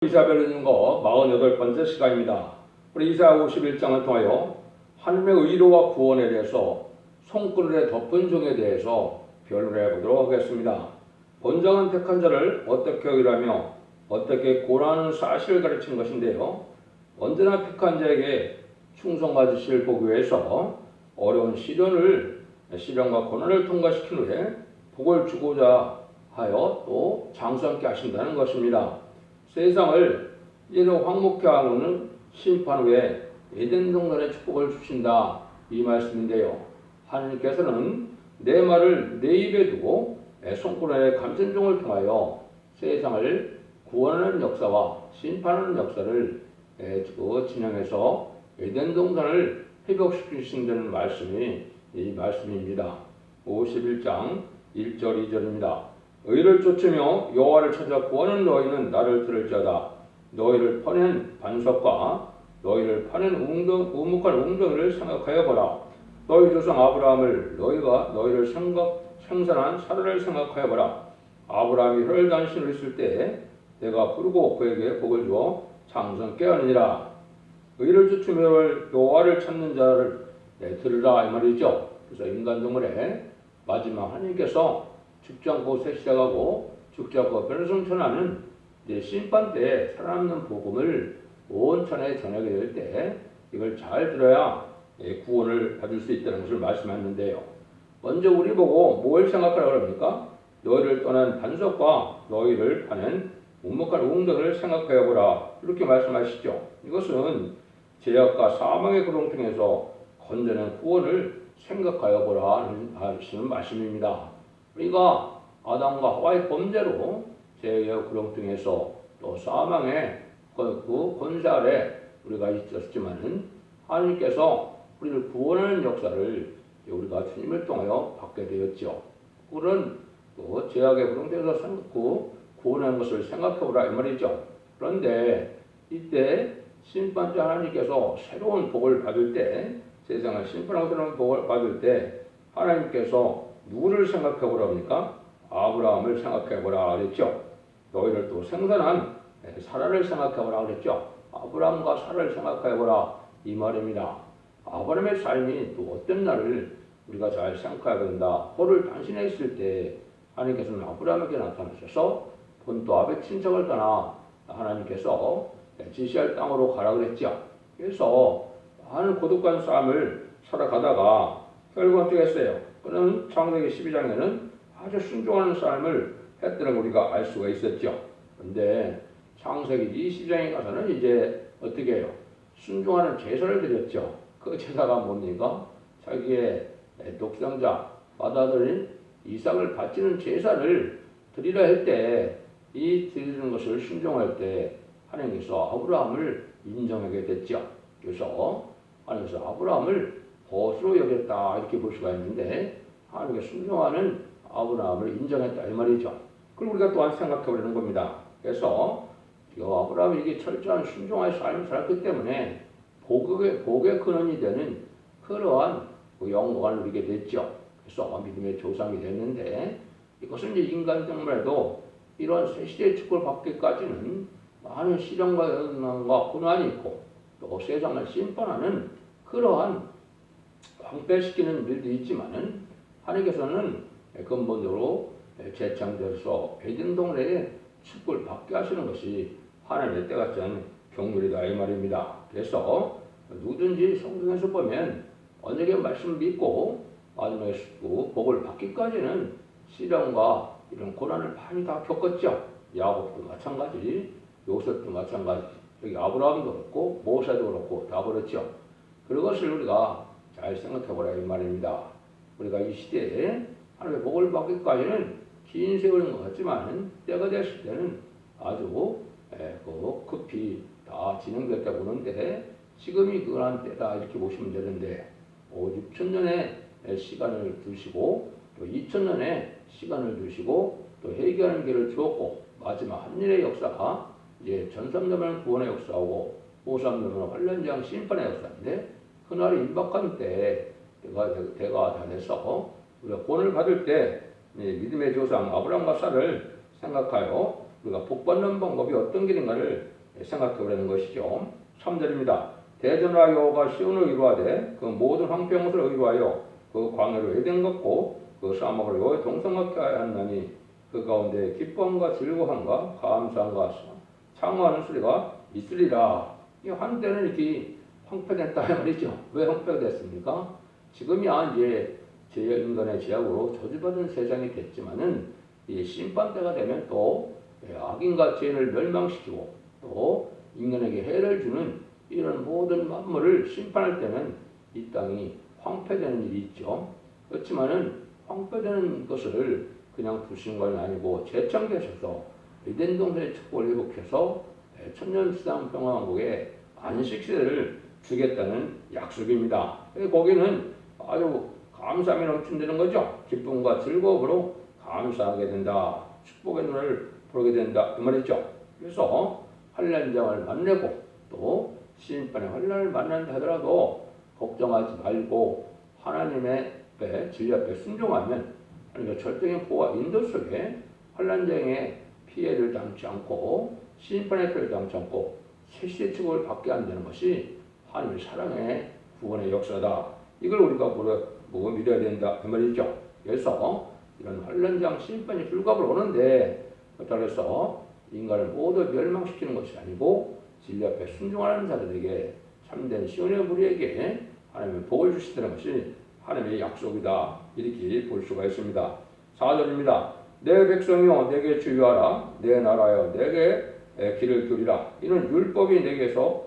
이사야를 읽는 거 48번째 시간입니다. 우리 이사야 51장을 통하여 하나님의 의로와 구원에 대해서 손그늘에 덮은 종에 대해서 변론해 보도록 하겠습니다. 본장은 택한 자를 어떻게 의라며 어떻게 고라는 사실을 가르친 것인데요. 언제나 택한 자에게 충성받으실 보기 위해서 어려운 시련과 고난을 통과시킨 후에 복을 주고자 하여 또 장수함께 하신다는 것입니다. 세상을 이로 황무케 하고는 심판 후에 에덴 동산의 축복을 주신다 이 말씀인데요. 하나님께서는 내 말을 내 입에 두고 손가락의 감천종을 통하여 세상을 구원하는 역사와 심판하는 역사를 진행해서 에덴 동산을 회복시키신다는 말씀이 이 말씀입니다. 51장 1절 2절입니다. 의를 쫓으며 여호와를 찾아 구하는 너희는 나를 들을지어다. 너희를 퍼낸 반석과 너희를 파낸 우묵한 웅덩이를 생각하여 보라. 너희 조상 아브라함을 너희가 너희를 생산한 사라를 생각하여 보라. 아브라함이 혈단신을 했을 때 내가 부르고 그에게 복을 주어 장성케 하느니라. 의를 쫓으며 여호와를 찾는 자를 들으라 이 말이죠. 그래서 인간 동물의 마지막 하나님께서 죽지 않고 새 시작하고 죽지 않고 변화성 전하는 심판 때 살아남는 복음을 온 천하에 전하게 될 때 이걸 잘 들어야 구원을 받을 수 있다는 것을 말씀하는데요. 먼저 우리 보고 뭘 생각하라고 합니까? 너희를 떠난 반석과 너희를 파낸 묵묵한 웅덩이를 생각하여 보라 이렇게 말씀하시죠. 이것은 죄악과 사망의 구렁텅이에서 건져낸 구원을 생각하여 보라 하시는 말씀입니다. 우리가 아담과 하와의 범죄로 죄의 구렁텅이에서 또 사망의 그 권세 아래 우리가 있었지만은 하나님께서 우리를 구원하는 역사를 우리가 주님을 통하여 받게 되었죠. 그런 죄악의 구렁텅이에서 구원하는 것을 생각해보라 이 말이죠. 그런데 이때 심판자 하나님께서 새로운 복을 받을 때 세상을 심판하고 새로운 복을 받을 때 하나님께서 누구를 생각해보라 합니까? 아브라함을 생각해보라 그랬죠. 너희를 또 생산한 사라를 생각해보라 그랬죠. 아브라함과 사라를 생각해보라 이 말입니다. 아브라함의 삶이 또 어떤 날을 우리가 잘 생각해야 된다. 호를 단신해 있을 때 하나님께서는 아브라함에게 나타나셔서 본토 아벨 친척을 떠나 하나님께서 지시할 땅으로 가라 그랬죠. 그래서 많은 고독한 삶을 살아가다가 결국 어떻게 했어요? 그는 창세기 12장에는 아주 순종하는 삶을 했다는 우리가 알 수가 있었죠. 그런데 창세기 20장에 가서는 이제 어떻게 해요? 순종하는 제사를 드렸죠. 그 제사가 뭡니까? 자기의 독생자 받아들인 이삭을 바치는 제사를 드리려 할 때 이 드리는 것을 순종할 때 하나님께서 아브라함을 인정하게 됐죠. 그래서 하나님께서 아브라함을 벗으로 여겼다 이렇게 볼 수가 있는데 하나님께 순종하는 아브라함을 인정했다 이 말이죠. 그걸 우리가 또한 생각해 보려는 겁니다. 그래서 아브라함이 이게 철저한 순종의 삶을 살았기 때문에 복의 근원이 되는 그러한 영광을 누리게 됐죠. 그래서 믿음의 조상이 됐는데 이것은 이제 인간 정말도 이런 새 시대의 축복을 받기까지는 많은 시련과 고난이 있고 또 세상을 심판하는 그러한 황폐시키는 일도 있지만은 하나님께서는 근본적으로 재창조해서 에덴 동네에 축복을 받게 하시는 것이 하나님의 때같지 않은 경륜이다 이 말입니다. 그래서 누구든지 성경에서 보면 언약의 말씀을 믿고 마지막에 복을 받기까지는 시련과 이런 고난을 많이 다 겪었죠. 야곱도 마찬가지, 요셉도 마찬가지, 여기 아브라함도 그렇고 모세도 그렇고 다 그렇죠. 그것을 우리가 잘 생각해보라 이 말입니다. 우리가 이 시대에 하나님의 복을 받기까지는 긴 세월인 것 같지만 때가 됐을 때는 아주 급히 다 진행됐다 보는데 지금이 그러한 때다 이렇게 보시면 되는데 6천년의 시간을 두시고 또 2천년의 시간을 두시고 또 회개하는 길을 주었고 마지막 한일의 역사가 이제 전삼년은 구원의 역사하고 후삼년은 환란장 심판의 역사인데 그날이 임박한 때 대가 다 돼서 우리가 구원을 받을 때 믿음의 조상 아브라함과 사라를 생각하여 우리가 복 받는 방법이 어떤 길인가를 생각해 보라는 것이죠. 3절입니다. 대전하여 여호와가 시온을 이루하되 그 모든 황폐한 것을 이루하여 그 광야를 에덴 같고 그 사막을 여호와의 동성같게 하였나니 그 가운데 기쁨과 즐거움과 감사함과 창호하는 소리가 있으리라. 이 한때는 이렇게 황폐됐다 말이죠. 왜 황폐가 됐습니까? 지금이야 이제 인간의 죄악으로 저주받은 세상이 됐지만은 이 심판 때가 되면 또 악인과 죄를 멸망시키고 또 인간에게 해를 주는 이런 모든 만물을 심판할 때는 이 땅이 황폐되는 일이 있죠. 그렇지만은 황폐되는 것을 그냥 두신 건 아니고 재창조하셔서 에덴 동산의 축복을 회복해서 천년시장 평화왕국의 안식시대를 주겠다는 약속입니다. 거기는 아주 감사함이 넘친다는 거죠. 기쁨과 즐거움으로 감사하게 된다. 축복의 눈을 보게 된다. 그 말이죠. 그래서 환난장을 만나고 또 심판의 환난을 만난다 하더라도 걱정하지 말고 하나님의 진리 앞에 순종하면 그러니까 절대적인 보호와 인도 속에 환난장의 피해를 당치 않고 심판의 피해를 당치 않고 세시의 축복을 받게 한다는 것이 하나님의 사랑의 구원의 역사다. 이걸 우리가 믿어야 된다 그 말이죠. 그래서 이런 환난장 심판이 불갑을 오는데 그렇다고 해서 인간을 모두 멸망시키는 것이 아니고 진리 앞에 순종하는 자들에게 참된 시온의 무리에게 하나님의 복을 주시다는 것이 하나님의 약속이다. 이렇게 볼 수가 있습니다. 4절입니다. 내 백성이여 내게 주의하라. 내 나라여 내게 길을 기울이라. 이는 율법이 내게서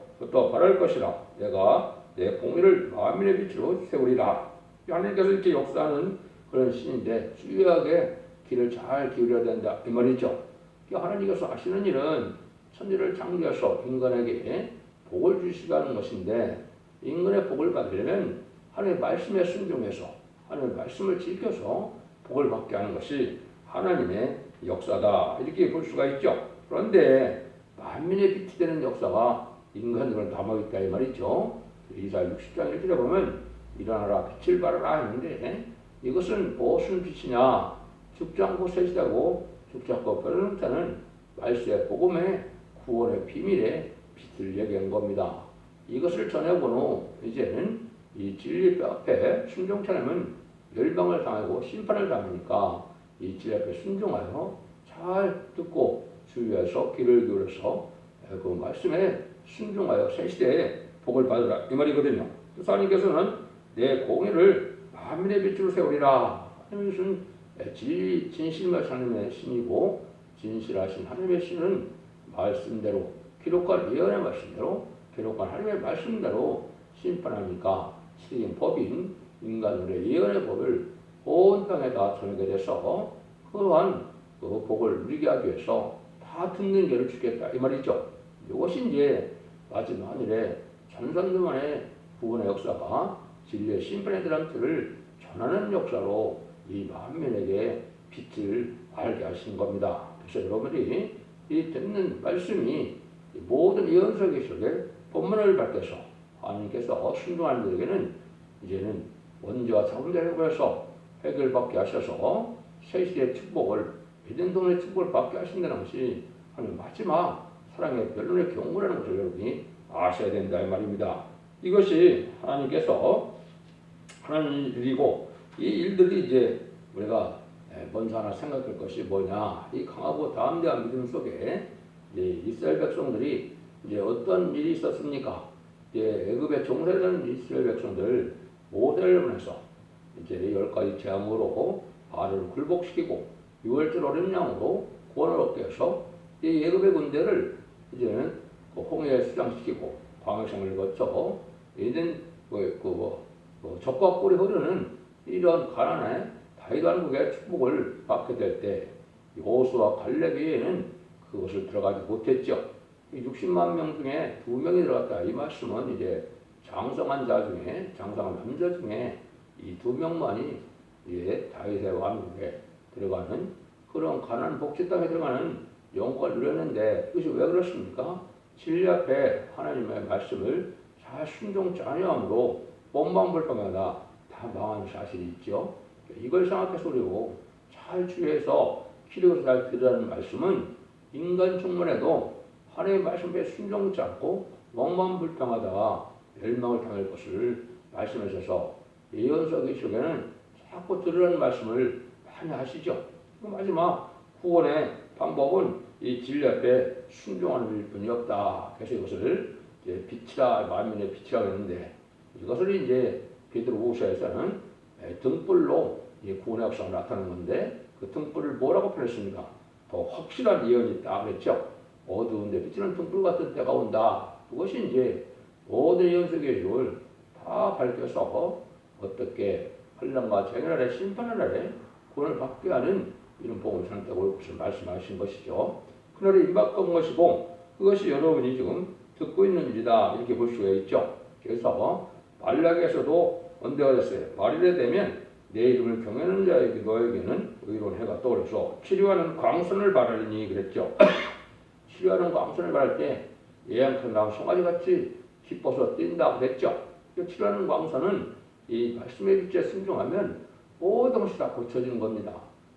바랄 것이라. 내가 내 공의를 만민의 빛으로 세우리라. 하나님께서 이렇게 역사하는 그런 신인데 주의하게 길을 잘 기울여야 된다 이 말이죠. 하나님께서 하시는 일은 천지를 창조해서 인간에게 복을 주시라는 것인데 인간의 복을 받으려면 하나님의 말씀에 순종해서 하나님의 말씀을 지켜서 복을 받게 하는 것이 하나님의 역사다 이렇게 볼 수가 있죠. 그런데 만민의 빛이 되는 역사가 인간으로 남아있다 이 말이죠. 이사야 60장 1절에 보면 일어나라 빛을 발하라 했는데 이것은 무슨 빛이냐? 죽지 않고 세시다고 죽지 않고 변함없는 말씀의 복음의 구원의 비밀의 빛을 얘기한 겁니다. 이것을 전해본 후 이제는 이 진리 앞에 순종치 않으면 멸망을 당하고 심판을 당하니까 이 진리 앞에 순종하여 잘 듣고 주의해서 귀를 기울여서 그 말씀에 순종하여 새 시대에 복을 받으라 이 말이거든요. 그래서 하나님께서는 내 공의를 만민의 빛으로 세우리라. 하나님은 진실만 하나님의 신이고 진실하신 하나님의 신은 말씀대로 기록한 예언의 말씀대로 기록한 하나님의 말씀대로 심판하니까 신인 법인 인간들의 예언의 법을 온 땅에다 전하게 돼서 그러한 그 복을 누리게 하기 위해서 다 듣는 죄를 주겠다 이 말이죠. 이것이 이제 마지막 일에 전산도만의 구원의 역사가 진리의 심판에 대한 뜻을 전하는 역사로 이 만민에게 빛을 알게 하신 겁니다. 그래서 여러분이 이 듣는 말씀이 모든 예언 속에 본문을 밝혀서 하나님께서 순종하는 자에게는 이제는 원죄와 자문자를 보여서 해결받게 하셔서 새시대의 축복을 에덴 동의 축복을 받게 하신다는 것이 하나님 마지막 사랑의 변론의 경고라는 것을 여러분이 아셔야 된다 이 말입니다. 이것이 하나님께서 하는 일이고 이 일들이 이제 우리가 먼저 하나 생각할 것이 뭐냐? 이 강하고 담대한 믿음 속에 이제 이스라엘 백성들이 이제 어떤 일이 있었습니까? 이제 애굽에 종살이던 이스라엘 백성들 모세를 보내서 이제 10가지 재앙으로 바로를 굴복시키고 6월절 어린 양으로 구원을 얻게 해서 이 애굽의 군대를 이제는 홍해에 수장시키고 광야생을 거쳐 에덴 적과 꿀이 흐르는 이런 가나안의 다윗 왕국의 축복을 받게 될 때 여호수아 갈렙 외에는 그것을 들어가지 못했죠. 60만 명 중에 2명이 들어갔다. 이 말씀은 이제 장성한 자 중에 장성한 남자 중에 이 2명만이 이제 다윗의 왕국에 들어가는 그런 가나안 복지 땅에 들어가는 영광을 누렸는데 이것이 왜 그렇습니까? 진리 앞에 하나님의 말씀을 잘 순종치 아니함으로 본방불평하다 다 망한 사실이 있죠. 이걸 생각해서 우리고 잘 주의해서 기록해서 잘 들으라는 말씀은 인간 충만해도 하나님의 말씀에 순종치 않고 목만 불평하다가 멸망을 당할 것을 말씀하셔서 예언서 계시록에는 자꾸 들으라는 말씀을 많이 하시죠. 마지막 구원의 방법은 이 진리 앞에 순종하는 일뿐이 없다. 그래서 이것을 이제 빛이라 만민의 빛이라고 했는데 이것을 이제 베드로후서에서는 등불로 이 구원의 역사가 나타나는 건데 그 등불을 뭐라고 표현했습니까? 더 확실한 예언이 있다 그랬죠. 어두운데 비치는 등불 같은 때가 온다. 그것이 이제 모든 예언서 계시록을 다 밝혀서 어떻게 환난과 재난의 심판의 날에 구원을 받게 하는 이런 복음을 전했다고 올 것을 말씀하신 것이죠. 그날에 임박한 것이고 그것이 여러분이 지금 듣고 있는 일이다 이렇게 볼 수가 있죠. 그래서 말락에서도 언제가 됐어요. 말일에 되면 내 이름을 경외하는 자에게 너에게는 의로운 해가 떠오르서 치료하는 광선을 바라리니 그랬죠. 치료하는 광선을 바랄 때 예양천당 송아지같이 기뻐서 뛴다고 그랬죠. 치료하는 광선은 이 말씀의 빛에 순종하면 모든 것이 다 고쳐지는 겁니다.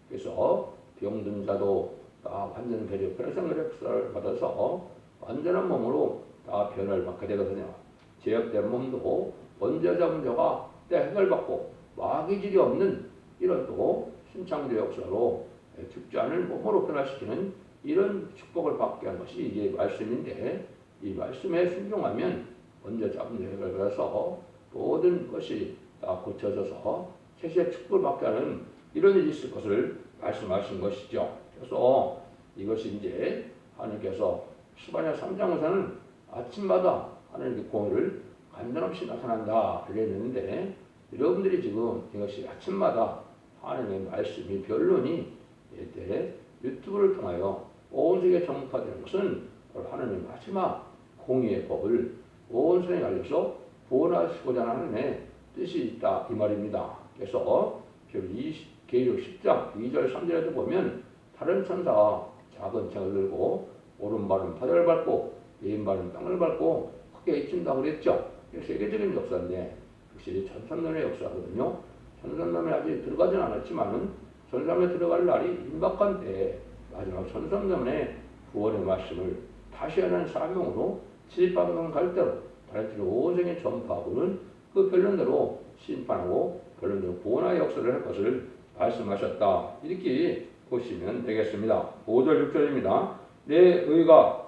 그래서 병든 자도 다 완전 배려 변화생활의 역사를 받아서 완전한 몸으로 다 변화를 받게 되거든요. 제약된 몸도 번제 잡은 자가 때 해결받고 마귀질이 없는 이런 또 신창조의 역사로 죽지 않을 몸으로 변화시키는 이런 축복을 받게 한 것이 이게 말씀인데 이 말씀에 순종하면 번제 잡은 자 해결받아서 모든 것이 다 고쳐져서 세세의 축복을 받게 하는 이런 일이 있을 것을 말씀하신 것이죠. 그래서 이것이 이제 하나님께서 스바냐 3장에서는 아침마다 하나님의 공의를 간단없이 나타난다 그랬는데 여러분들이 지금 이것이 아침마다 하나님의 말씀이 변론이 이때 유튜브를 통하여 온 세계에 전파되는 것은 바로 하나님의 마지막 공의의 법을 온 세상에 알려서 구원하시고자 하는 하나님의 뜻이 있다 이 말입니다. 그래서 계시록 10장 2절 3절에도 보면 다른 천사가 작은 창을 들고 오른발은 바다를 밟고 왼발은 땅을 밟고 크게 잊힌다고 그랬죠. 세계적인 역사인데 역시 천삼년의 역사거든요. 천삼년에 아직 들어가진 않았지만은 천삼년에 들어갈 날이 임박한 때에 마지막 천삼년의 구원의 말씀을 다시 하는 사명으로 지방은 갈대로 다른 지로 온 세계에 전파하고는 그 변론대로 심판하고 변론대로 구원의 역사를 할 것을 말씀하셨다. 이렇게 보시면 되겠습니다. 5절 6절입니다. 내 의가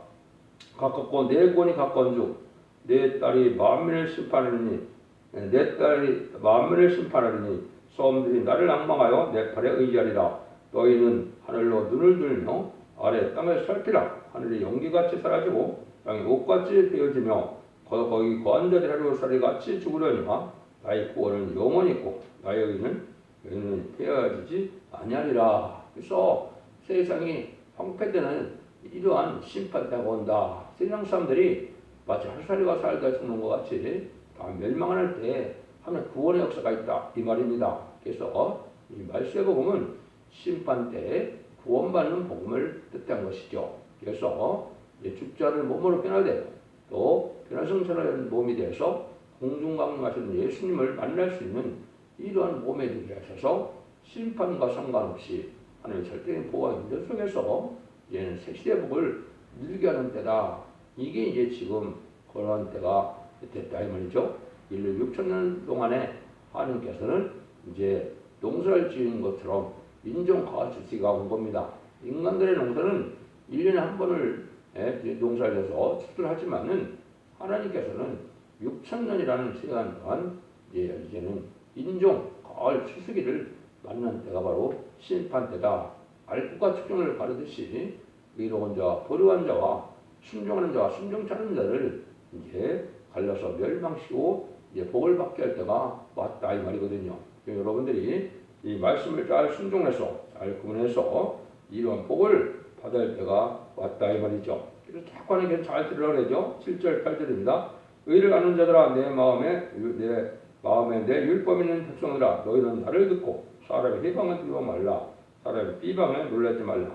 가깝고 내 구원이 가까운즉 내 딸이 만민을 심판하리니 내 딸이 만민을 심판하리니 소음들이 나를 앙망하여 내 팔에 의지하리라. 너희는 하늘로 눈을 들며 아래 땅을 살피라. 하늘이 연기같이 사라지고 땅이 옷같이 되어지며 거기 거한 자들이 하루 살이같이 죽으려니와 나의 구원은 영원히 있고 나의 의는 폐하지지 아니하리라. 그래서 세상이 황폐되는 이러한 심판대가 온다. 세상 사람들이 마치 하루살이가 살다 죽는 것 같이 다 멸망할 때 하나님의 구원의 역사가 있다 이 말입니다. 그래서 이 말씀의 복음은 심판 때에 구원받는 복음을 뜻한 것이죠. 그래서 죽자를 몸으로 변화되고 또 변화성천한 몸이 되어서 공중강림하시는 예수님을 만날 수 있는 이러한 몸에 되게 하셔서 심판과 상관없이 하나님의 절대적인 보호와 인도 속에서 이제는 새 시대 복을 누리게 하는 때다. 이게 이제 지금 그러한 때가 됐다 이 말이죠. 인류 6천년 동안에 하나님께서는 이제 농사를 지은 것처럼 인종 과학 주시가 온 겁니다. 인간들의 농사는 1년에 한 번을 농사를 해서 추수하지만은 하나님께서는 6천년이라는 시간 동안 이제는 인종 가을 추수기를 맞는 때가 바로 심판 때다. 알곡과 축종을 가르듯이 의로운 자와 불의한 자와 순종하는 자와 순종치 않는 자를 이제 갈라서 멸망시키고 이제 복을 받게 할 때가 왔다 이 말이거든요. 여러분들이 이 말씀을 잘 순종해서 잘 구분해서 이런 복을 받을 때가 왔다 이 말이죠. 그래서 자꾸 하나님께서 잘 들으라고 그러죠. 7절 8절입니다. 의를 아는 자들아 내 마음에 내 율법 있는 백성들아 너희는 나를 듣고 사람의 해방을 두려워 말라. 사람의 비방에 놀라지 말라.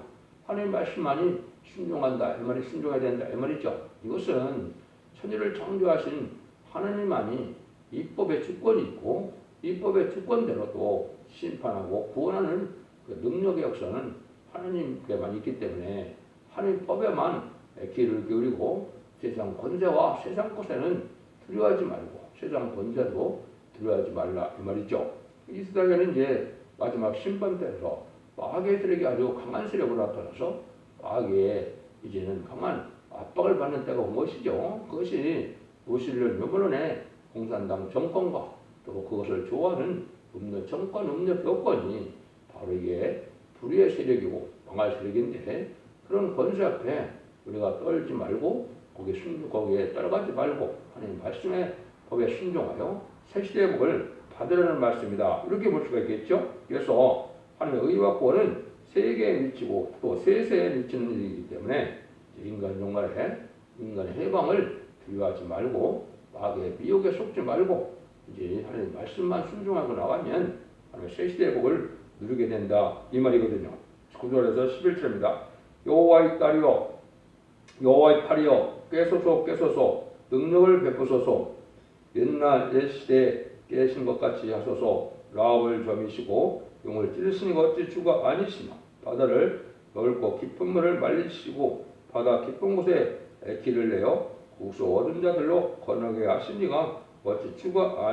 하나님 말씀만이 순종한다. 이 말이 순종해야 된다. 이 말이죠. 이것은 천지를 창조하신 하나님만이 율법의 주권이 있고 율법의 주권대로도 심판하고 구원하는 그 능력의 역사는 하나님께만 있기 때문에 하나님 법에만 귀를 기울이고 세상 권세와 세상 것에는 두려워하지 말고 세상 권세도 두려워하지 말라 이 말이죠. 이 세상에는 이제 마지막 심판 때에서 마귀의 세력이 아주 강한 세력으로 나타나서 마귀의 이제는 강한 압박을 받는 때가 온 것이죠. 그것이 무신론 묘문론의 공산당 정권과 또 그것을 좋아하는 음료 정권, 음료 교권이 바로 이게 불의의 세력이고 망할 세력인데 그런 권세 앞에 우리가 떨지 말고 거기에 따라가지 말고 하나님 말씀의 법에 순종하여 새 시대의 복을 받으라는 말씀이다. 이렇게 볼 수가 있겠죠. 그래서 하나님의 의와 구원은 세계에 미치고 또 세세에 미치는 일이기 때문에 인간 종말에 인간의 해방을 두려워하지 말고 마귀의 미혹에 속지 말고 이제 하나님 말씀만 순종하고 나가면 하나님의 새 시대의 복을 누리게 된다 이 말이거든요. 9절에서 11절입니다. 여호와의 딸이여 여호와의 팔이여 깨소서 능력을 베푸소서 옛날 옛 시대에 깨신 것 같이 하소서. 라합을 점이시고 용을 찌르시니 어찌 주가 아니시며 바다를 넓고 깊은 물을 말리시고 바다 깊은 곳에 길을 내어 국수 얻은 자들로 건너게 하시니가 어찌 주가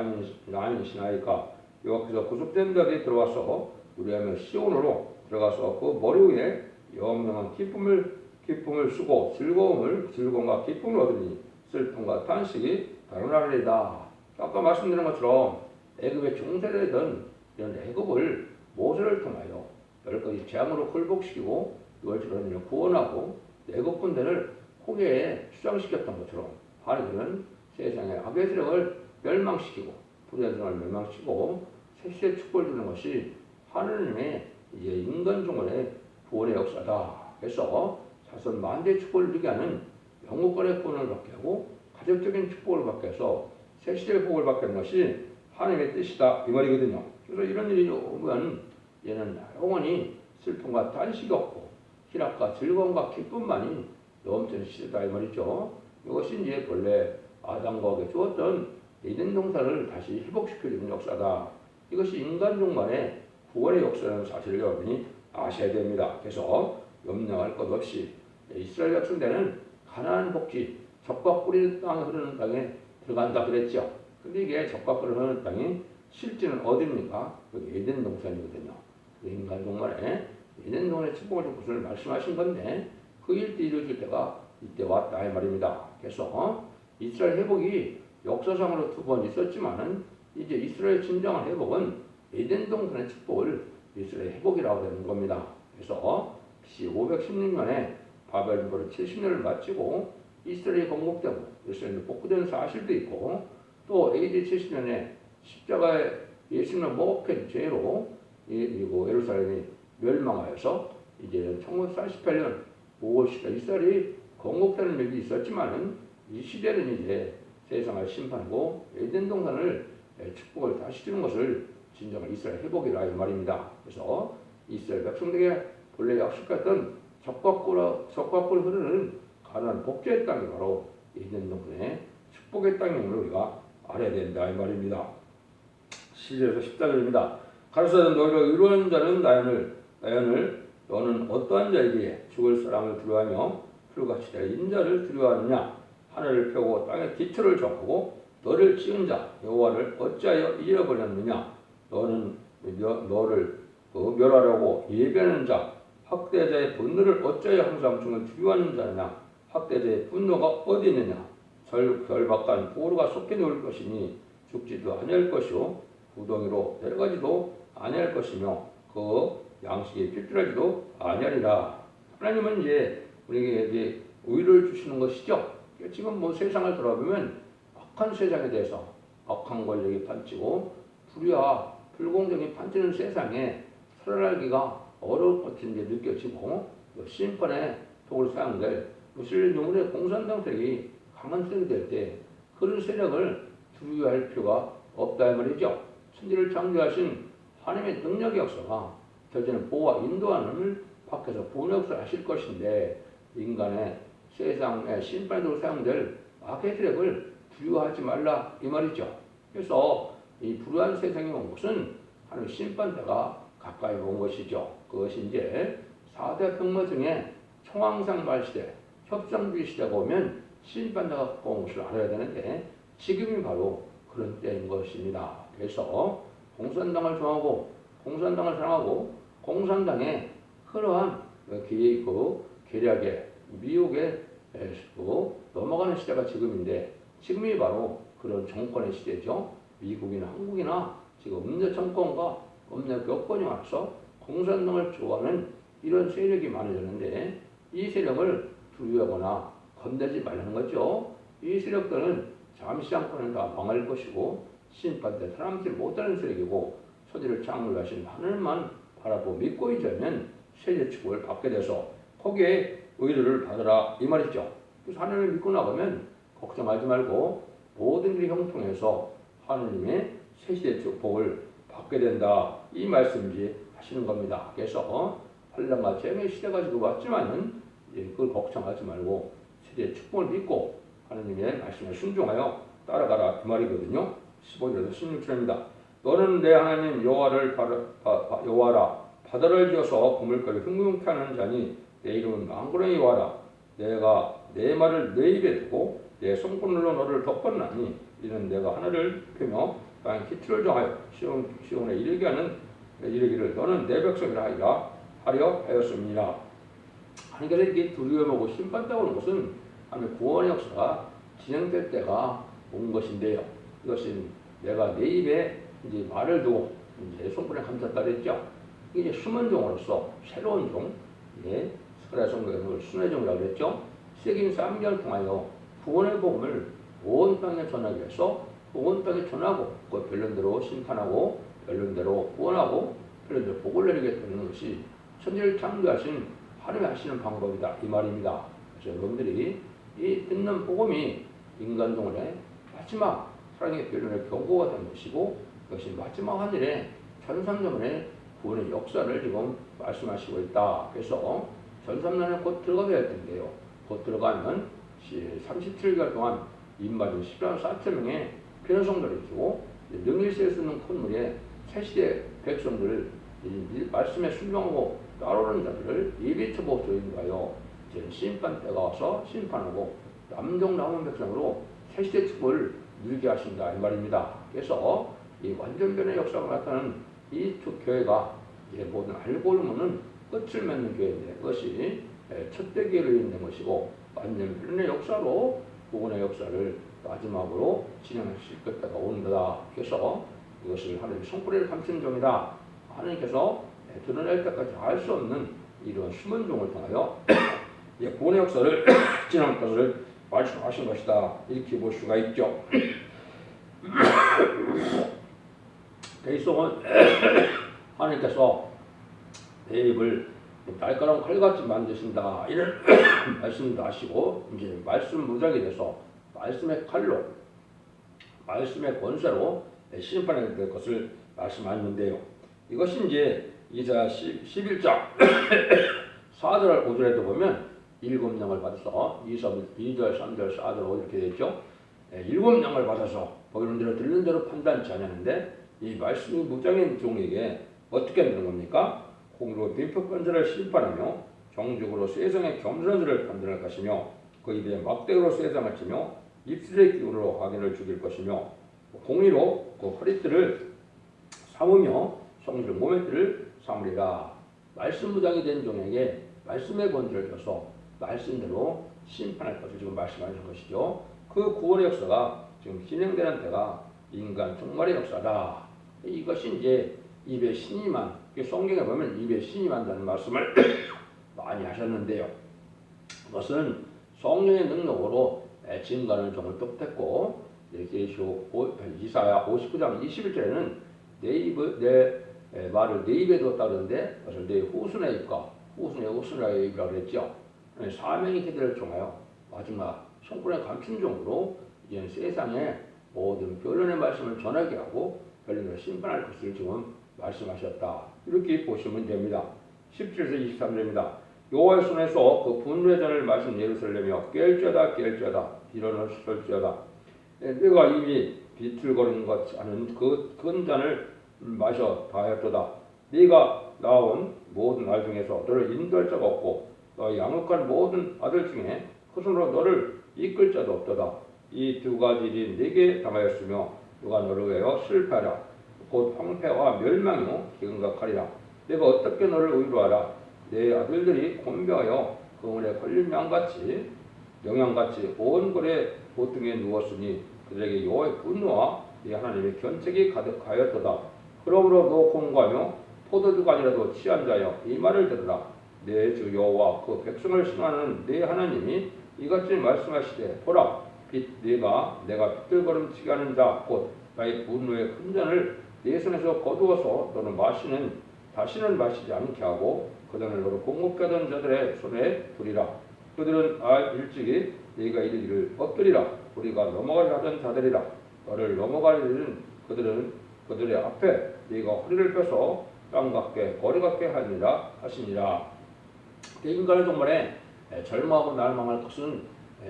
아니시나이까. 여호와께서 구속된 자들이 들어와서 우리하며 시온으로 들어가서 그 머리 위에 영영한 기쁨을 쓰고 즐거움과 기쁨을 얻으니 슬픔과 탄식이 달아나리이다. 아까 말씀드린 것처럼 애굽의 중세되던 이런 애굽을 모세를 통하여 10가지 재앙으로 굴복시키고 이걸 구원하고 애굽 군대를 홍해에 수장시켰던 것처럼 하나님은 세상의 악의 세력을 멸망시키고 불의한 세력을 멸망시키고 새시의 축복을 주는 것이 하나님의 이제 인간 종원의 구원의 역사다. 그래서 자손 만대의 축복을 누리게 하는 영국간의 구원을 받게 하고 가족적인 축복을 받게 해서 새시대의 복을 받게 하는 것이 하나님의 뜻이다 이 말이거든요. 그래서 이런 일이 오면 얘는 영원히 슬픔과 탄식이 없고 희락과 즐거움과 기쁨만이 넘치는 시대다 이 말이죠. 이것이 이제 본래 아담과 하게 주었던 에덴 동산을 다시 회복시켜주는 역사다. 이것이 인간 종말의 구원의 역사라는 사실을 여러분이 아셔야 됩니다. 그래서 염려할 것 없이 이스라엘 백성들은 가나안 복지 적과 꿀이 땅에 흐르는 땅에 들어간다 그랬죠. 근데 이게 적과 꿀이 흐르는 땅이 실제는 어디입니까? 여기 에덴 동산이거든요. 인간 종말에 에덴 동산의 축복을 줄 것을 말씀하신 건데 그 일이 이루어질 때가 이때 왔다 이 말입니다. 그래서 이스라엘 회복이 역사상으로 2번 있었지만은 이제 이스라엘 진정한 회복은 에덴 동산의 축복을 이스라엘 회복이라고 되는 겁니다. 그래서 BC 516년에 바벨론으로 70년을 마치고 이스라엘이 건국되고 이스라엘이 복구된 사실도 있고 또 AD 70년에 십자가에 예수님을 목격한 죄로 그리고 예루살렘이 멸망하여서 이제 1948년 5월 10일 이스라엘이 건국되는 일이 있었지만은 이 시대는 이제 세상을 심판하고 에덴 동산을 축복을 다시 주는 것을 진정한 이스라엘 회복이라 이 말입니다. 그래서 이스라엘 백성들에게 본래 약속했던 적과 꿀 흐르는 가나안 복지의 땅이 바로 에덴 동산의 축복의 땅임을 우리가 알아야 된다 이 말입니다. 10절에서 14절입니다. 가로사는 너희를 의로운 자는 나연을 너는 어떠한 자에게 죽을 사람을 두려워하며 풀같이 될 인자를 두려워하느냐. 하늘을 펴고 땅에 기초를 정하고 너를 지은 자 여호와를 어찌하여 잃어버렸느냐. 너는 너를 멸하려고 예비하는 자 학대자의 분노를 어찌하여 항상 중을 두려워하는 자냐. 학대자의 분노가 어디 있느냐. 결박한 포로가 속해 놓을 것이니 죽지도 아니할 것이요 구덩이로 내려가지도 아니할 것이며 그 양식에 필들하지도 아니하리라. 하나님은 이제 우리에게 의를 주시는 것이죠. 지금 뭐 세상을 돌아보면 악한 세상에 대해서 악한 권력이 판치고 불의와 불공정이 판치는 세상에 살아나기가 어려울 것 같은 게 느껴지고 심판의 도구로 사용될 무슬림 용문의 공산당 세력이 강한 세력이 될 때 그런 세력을 두려워할 필요가 없다 이 말이죠. 천지를 창조하신 하나님의 능력의 역사가 결제는 보호와 인도하는 밖에서 보는 역사를 하실 것인데 인간의 세상의 심판으로 사용될 악의 세력을 두려워하지 말라 이 말이죠. 그래서 이 불우한 세상에 온 것은 하나님의 심판대가 가까이 온 것이죠. 그것이 이제 4대 평화 중에 총황상말 시대, 협상주의 시대가 오면 심판자가 가까운 것을 알아야 되는데 지금이 바로 그런 때인 것입니다. 그래서 공산당을 좋아하고 공산당을 사랑하고 공산당의 그러한 계략에 미혹에 넘어가는 시대가 지금인데 지금이 바로 그런 정권의 시대죠. 미국이나 한국이나 지금 음녀 정권과 음녀 교권이 와서 공산당을 좋아하는 이런 세력이 많아졌는데 이 세력을 두려워하거나 건들지 말라는 거죠. 이 세력들은 잠시 안고는 다 망할 것이고 심판 때 사람들이 못하는 세력이고 천지를 창조하신 하늘만 바라보고 믿고 있자면 세계 축복을 받게 돼서 거기에 의를 받으라 이 말이죠. 그래서 하나님을 믿고 나가면 걱정하지 말고 모든 일이 형통해서 하느님의 세시대 축복을 받게 된다 이 말씀이지 하시는 겁니다. 그래서 환난과 재앙의 시대가 지금 왔지만은 그걸 걱정하지 말고 세대 축복을 믿고 하느님의 말씀에 순종하여 따라가라 그 말이거든요. 15절에서 16절입니다. 너는 내 하나님 여호와라 바다를 지어서 그물가를 흥흥케 하는 자니 내 이름은 망구렁이 여호와라 내가 내 말을 내 입에 두고 내 손끝으로 너를 덮었나니 이는 내가 하늘을 펴며 땅에 기초를 정하여 시온에 이르기를 너는 내 백성이라 하려 하였습니다. 하나님께서 이렇게 두려워하고 심판당하는 것은 하나님의 구원의 역사가 진행될 때가 온 것인데요. 이것은 내가 내 입에 이제 말을 두고 이제 손끝에 감쌌다 그랬죠. 이제 숨은 종으로서 새로운 종, 스가랴 성경에서 순회 종이라고 그랬죠. 세긴 3개월 통하여 구원의 복음을 온 땅에 전하기 위해서 온 땅에 전하고 그 별론대로 심판하고 별론대로 구원하고 별론대로 복을 내리게 되는 것이 천지를 창조하신 하나님이 하시는 방법이다 이 말입니다. 그래서 여러분들이 이 듣는 복음이 인간동안의 마지막 사랑의 별론의 경고가 된 것이고 이것이 마지막 하늘의 천삼년의 구원의 역사를 지금 말씀하시고 있다. 그래서 천삼년에 곧 들어가야 할 텐데요. 곧 들어가면 37개월 동안 인마중 14,000명의 변호성들을 주고 능일세에 쓰는 콧물에 새시대 백성들을 말씀에 순종하고 따르는 자들을 예비처보 조인하여 심판 때가 와서 심판하고 남종 남은 백성으로 새시대 축복을 누리게 하신다 이 말입니다. 그래서 이 완전변의 역사가 나타나는 이 교회가 모든 알고 있는 끝을 맺는 교회인데 그것이 첫대 기회를 있는 것이고 완전변의 역사로 구원의 역사를 마지막으로 진행하실 때가 오는 거다. 그래서 이것을 하나님의 손가락을 감춘 종이다. 하나님께서 드러낼 때까지 알 수 없는 이런 숨은 종을 통하여 구원의 역사를 진행할 것을 말씀하신 것이다. 이렇게 볼 수가 있죠. 대속은 하나님께서 내 입을 날카로운 칼같이 만드신다 이런 말씀도 하시고 이제 말씀 무작이 돼서 말씀의 칼로 말씀의 권세로 심판하게 될 것을 말씀하셨는데요. 이것이 이제 이사야 11장 4절 5절에도 보면 7명을 받아서 2절 3절 4절 5절 이렇게 되죠. 7명을 받아서 보이는 대로 들리는 대로 판단치 않았는데 이 말씀이 무장인 종에게 어떻게 되는 겁니까? 공으로 빈법권자를 심판하며 정직으로 세상의 겸손한 자를 판단할 것이며 그 입에 막대기로 세상을 치며 입술의 기운으로 확인을 죽일 것이며 공의로 그 허리띠를 삼으며 성질 몸의 띠를 삼으리라. 말씀 무장이 된 종에게 말씀의 권세를 줘서 말씀대로 심판할 것을 지금 말씀하시는 것이죠. 그 구원의 역사가 지금 진행되는 때가 인간 종말의 역사다. 이것이 이제 입에 신임한 성경에 보면 입에 신임한다는 말씀을 많이 하셨는데요. 그것은 성령의 능력으로 진간을 종을 뜻했고 이사야 59장 21절에는 내 말을 내 입에 두었다 그러는데 그것을 내 후순의 입과 후순의 입이라고 그랬죠. 사명이 그들을 통하여 마지막 성군의 감춘 종으로 이제 세상에 모든 변론의 말씀을 전하게 하고 변론을 심판할 것을 지금 말씀하셨다. 이렇게 보시면 됩니다. 17에서 23절입니다. 여호와의 손에서 그 분노의 잔을 마신 예루살렘이여 깰죄다 일어날 설지어다. 내가 이미 비틀거리는 것 않은 그 큰 잔을 마셔 다하였도다. 네가 나온 모든 날 중에서 너를 인도할 자가 없고 너 양육한 모든 아들 중에 그 손으로 너를 이끌 자도 없도다. 이 두 가지 일이 네게 당하였으며 누가 너를 위하여 실패하라. 곧 황폐와 멸망이요 기근각하리라. 내가 어떻게 너를 의로하라. 내 아들들이 곤배하여 그물에 걸린 양같이 영양같이 온 골에 보통에 누웠으니 그들에게 여호와의 분노와 네 하나님의 견책이 가득하였도다. 그러므로 너 공고하며 포도주가 아니라도 취한 자여 이 말을 들으라. 내 주 여호와 그 백성을 신하는 네 하나님이 이같이 말씀하시되 보라 빛 내가 빗들거름치게 하는 자 곧 나의 분노의 큰 잔을 네 손에서 거두어서 너는 다시는 마시지 않게 하고 그들을 너로 공급게 하던 자들의 손에 두리라. 그들은 일찍이 네가 이르기를 엎드리라. 우리가 넘어가려 하던 자들이라. 너를 넘어가려 하는 그들은 그들의 앞에 네가 허리를 펴서 땅같게 거리같게 하시니라. 인간의 종말에 절망하고 날망할 것은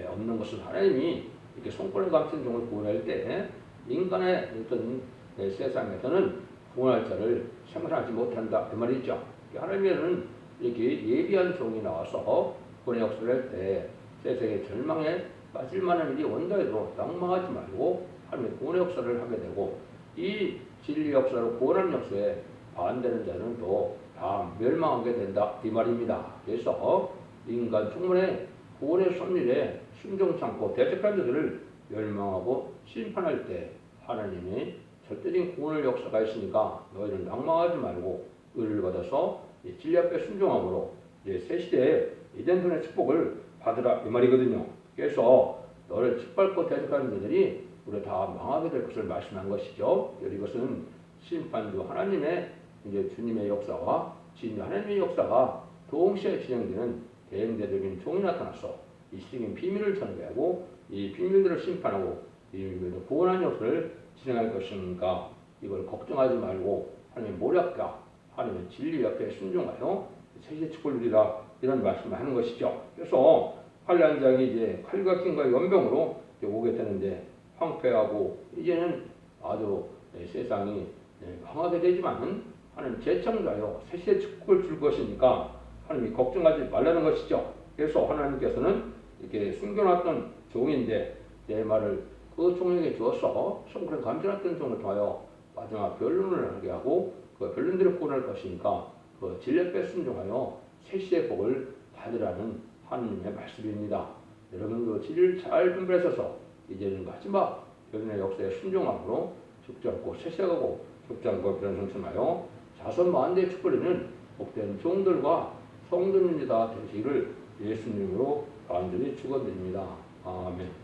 없는 것은 하나님이 이렇게 손권을 감춘 종을 구원할 때 인간의 어떤 세상에서는 구원할 자를 생산하지 못한다 그 말이죠. 하나님은 이렇게 예비한 종이 나와서 구원의 역사를 할 때 세상의 절망에 빠질 만한 일이 온다 해도 낭망하지 말고 하나님의 구원의 역사를 하게 되고 이 진리 역사로 구원하는 역사에 반대하는 자는 또 다 멸망하게 된다 이 말입니다. 그래서 인간 충분히 구원의 섭리에 순종치 않고 대적한 자들을 멸망하고 심판할 때 하나님이 절대적인 구원의 역사가 있으니까 너희는 낭망하지 말고 의를 받아서 진리 앞에 순종함으로 새 시대에 이전선의 축복을 받으라 이 말이거든요. 그래서 너를 짓밟고 대적하는 자들이 우리 다 망하게 될 것을 말씀한 것이죠. 이것은 심판도 하나님의 이제 주님의 역사와 진리 하나님의 역사가 동시에 진행되는 대행대적인 종이 나타나서 이 시대의 비밀을 전개하고 이 비밀들을 심판하고 이 비밀을 구원하는 역사를 진행할 것이니까 이걸 걱정하지 말고 하나님의 모략과 하나님의 진리 옆에 순종하여 세계 축복을 누리라 이런 말씀을 하는 것이죠. 그래서 환란장이 이제 칼과 킹과 연병으로 오게 되는데 황폐하고 이제는 아주 세상이 망하게 되지만 하나님 재창조하여 새시대 축복을 줄 것이니까 하나님이 걱정하지 말라는 것이죠. 그래서 하나님께서는 이렇게 숨겨놨던 종인데 내 말을 그 종에게 주어서 성공을 감춰놨던 종을 통하여 마지막 변론을 하게 하고 그 변론대로 구원할 것이니까 그 진리에 순종하여 새시대 복을 받으라는 하나님의 말씀입니다. 여러분도 진리를 잘 분별하셔서 이제는 마지막 변론의 역사에 순종함으로 죽지 않고 새시대가고 죽지 않고 변론 성천하여 자손 만대의 축복을 복된 종들과 성도님이 다 되시기를 예수님으로 간절히 축원드립니다. 아멘.